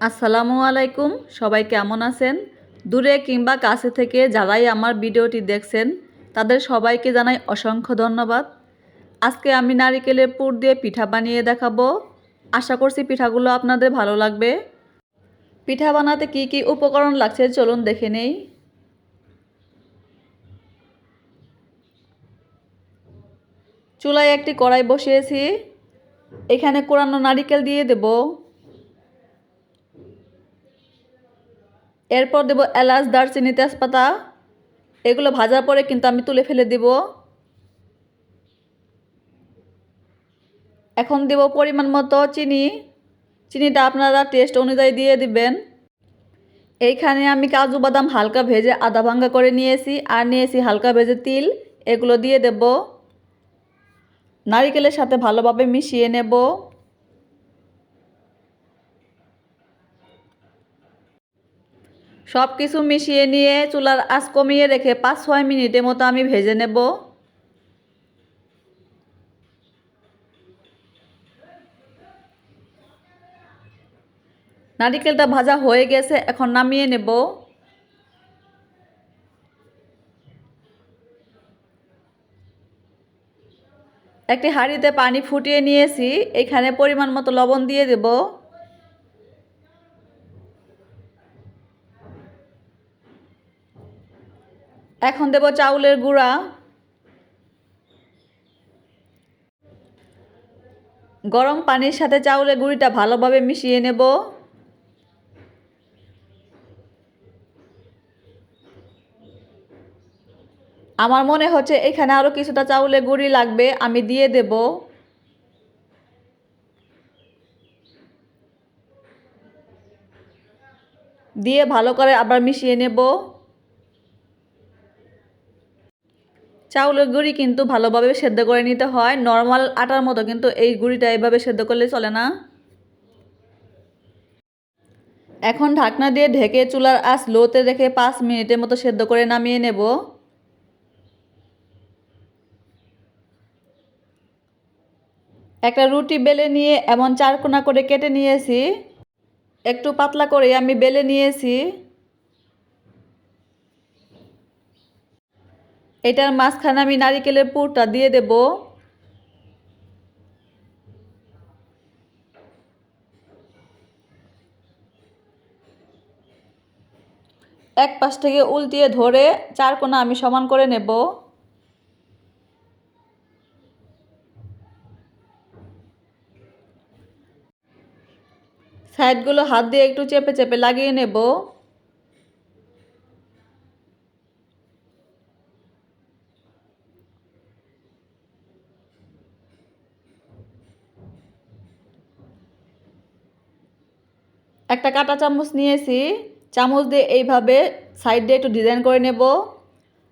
আসসালামু আলাইকুম, সবাই কেমন আছেন? দূরে কিংবা কাছে থেকে যারাই আমার ভিডিওটি দেখছেন তাদের সবাইকে জানাই অসংখ্য ধন্যবাদ। আজকে আমি নারিকেলের পুর দিয়ে পিঠা বানিয়ে দেখাবো। আশা করছি পিঠাগুলো আপনাদের ভালো লাগবে। পিঠা বানাতে কি কি উপকরণ লাগছে চলুন দেখে নেই। চুলায় একটি কড়াই বসিয়েছি, এখানে কোরানো নারিকেল দিয়ে দেব। এরপর দেব এলাচ, দারচিনি, তেজপাতা। এগুলো ভাজার পরে কিন্তু আমি তুলে ফেলে দেব। এখন দেব পরিমাণ মতো চিনি। চিনিটা আপনারা টেস্ট অনুযায়ী দিয়ে দিবেন। এইখানে আমি কাজু বাদাম হালকা ভেজে আধা ভাঙ্গা করে নিয়েছি, আর নিয়েছি হালকা ভেজে তিল। এগুলো দিয়ে দেব। নারিকেলের সাথে ভালোভাবে মিশিয়ে নেব। সব কিছু মিশিয়ে নিয়ে চুলার আঁচ কমিয়ে রেখে 5-6 মিনিটের মতো আমি ভেজে নেব। নারিকেলটা ভাজা হয়ে গেছে, এখন নামিয়ে নেব। একটি হাঁড়িতে পানি ফুটিয়ে নিয়েছি, এখানে পরিমাণ মতো লবণ দিয়ে দেব। এখন দেব চাউলের গুঁড়া। গরম পানির সাথে চাউলের গুঁড়িটা ভালোভাবে মিশিয়ে নেব। আমার মনে হচ্ছে এখানে আরও কিছুটা চাউলের গুঁড়ি লাগবে, আমি দিয়ে দেব। দিয়ে ভালো করে আবার মিশিয়ে নেব। চাউলের গুঁড়ি কিন্তু ভালোভাবে সেদ্ধ করে নিতে হয়, নর্মাল আটার মতো কিন্তু এই গুঁড়িটা এইভাবে সেদ্ধ করলে চলে না। এখন ঢাকনা দিয়ে ঢেকে চুলার আঁচ লোতে রেখে 5 মিনিটের মতো সেদ্ধ করে নামিয়ে নেব। একটা রুটি বেলে নিয়ে এমন 4 কোনা করে কেটে নিয়েছি। একটু পাতলা করে আমি বেলে নিয়েছি। এটার মাঝখানে আমি নারিকেলের পুরটা দিয়ে দেব। এক পাশ থেকে উল্টিয়ে ধরে 4 কোনা আমি সমান করে নেব। সাইডগুলো হাত দিয়ে একটু চেপে চেপে লাগিয়ে নেব। একটা কাঁটা চামচ নিয়েছি, চামচ দিয়ে এইভাবে সাইড দিয়ে একটু ডিজাইন করে নেব।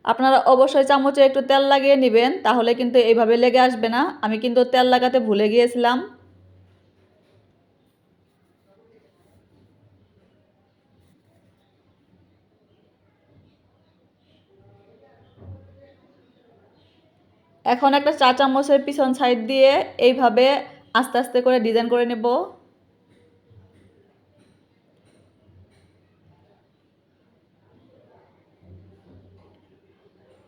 আপনারা অবশ্যই চামচে একটু তেল লাগিয়ে নেবেন, তাহলে কিন্তু এইভাবে লেগে আসবে না। আমি কিন্তু তেল লাগাতে ভুলে গিয়েছিলাম। এখন একটা চা চামচের পিছন সাইড দিয়ে এইভাবে আস্তে আস্তে করে ডিজাইন করে নেব।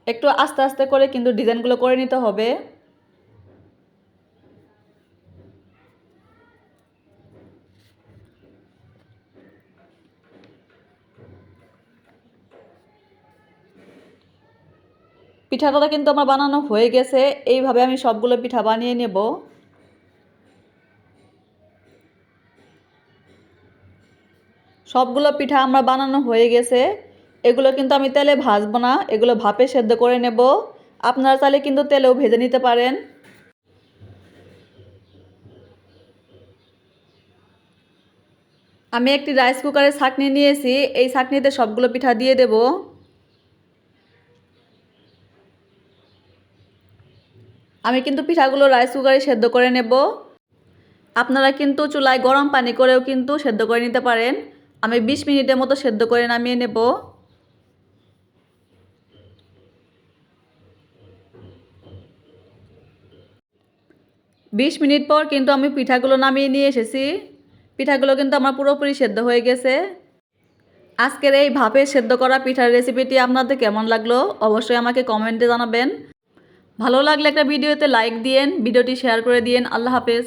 একটু আস্তে আস্তে করে কিন্তু ডিজাইনগুলো করে নিতে হবে। পিঠাটা কিন্তু আমার বানানো হয়ে গেছে। এইভাবে আমি সবগুলো পিঠা বানিয়ে নেব। সবগুলো পিঠা আমার বানানো হয়ে গেছে। এগুলো কিন্তু আমি তেলে ভাজবো না, এগুলো ভাপে সেদ্ধ করে নেব। আপনারা চাইলে কিন্তু তেলেও ভেজে নিতে পারেন। আমি একটি রাইস কুকারের ছাঁকনি নিয়েছি, এই ছাঁকনিতে সবগুলো পিঠা দিয়ে দেব। আমি কিন্তু পিঠাগুলো রাইস কুকারে সেদ্ধ করে নেব। আপনারা কিন্তু চুলায় গরম পানি করেও কিন্তু সেদ্ধ করে নিতে পারেন। আমি 20 মিনিটের মতো সেদ্ধ করে নামিয়ে নেব। 20 মিনিট পর কিন্তু আমি পিঠাগুলো নামিয়ে নিয়ে এসেছি। পিঠাগুলো কিন্তু আমার পুরোপুরি সেদ্ধ হয়ে গেছে। আজকের এই ভাপে সেদ্ধ করা পিঠার রেসিপিটি আপনাদের কেমন লাগলো অবশ্যই আমাকে কমেন্টে জানাবেন। ভালো লাগলে একটা ভিডিওতে লাইক দিয়েন, ভিডিওটি শেয়ার করে দিয়েন। আল্লাহ হাফেজ।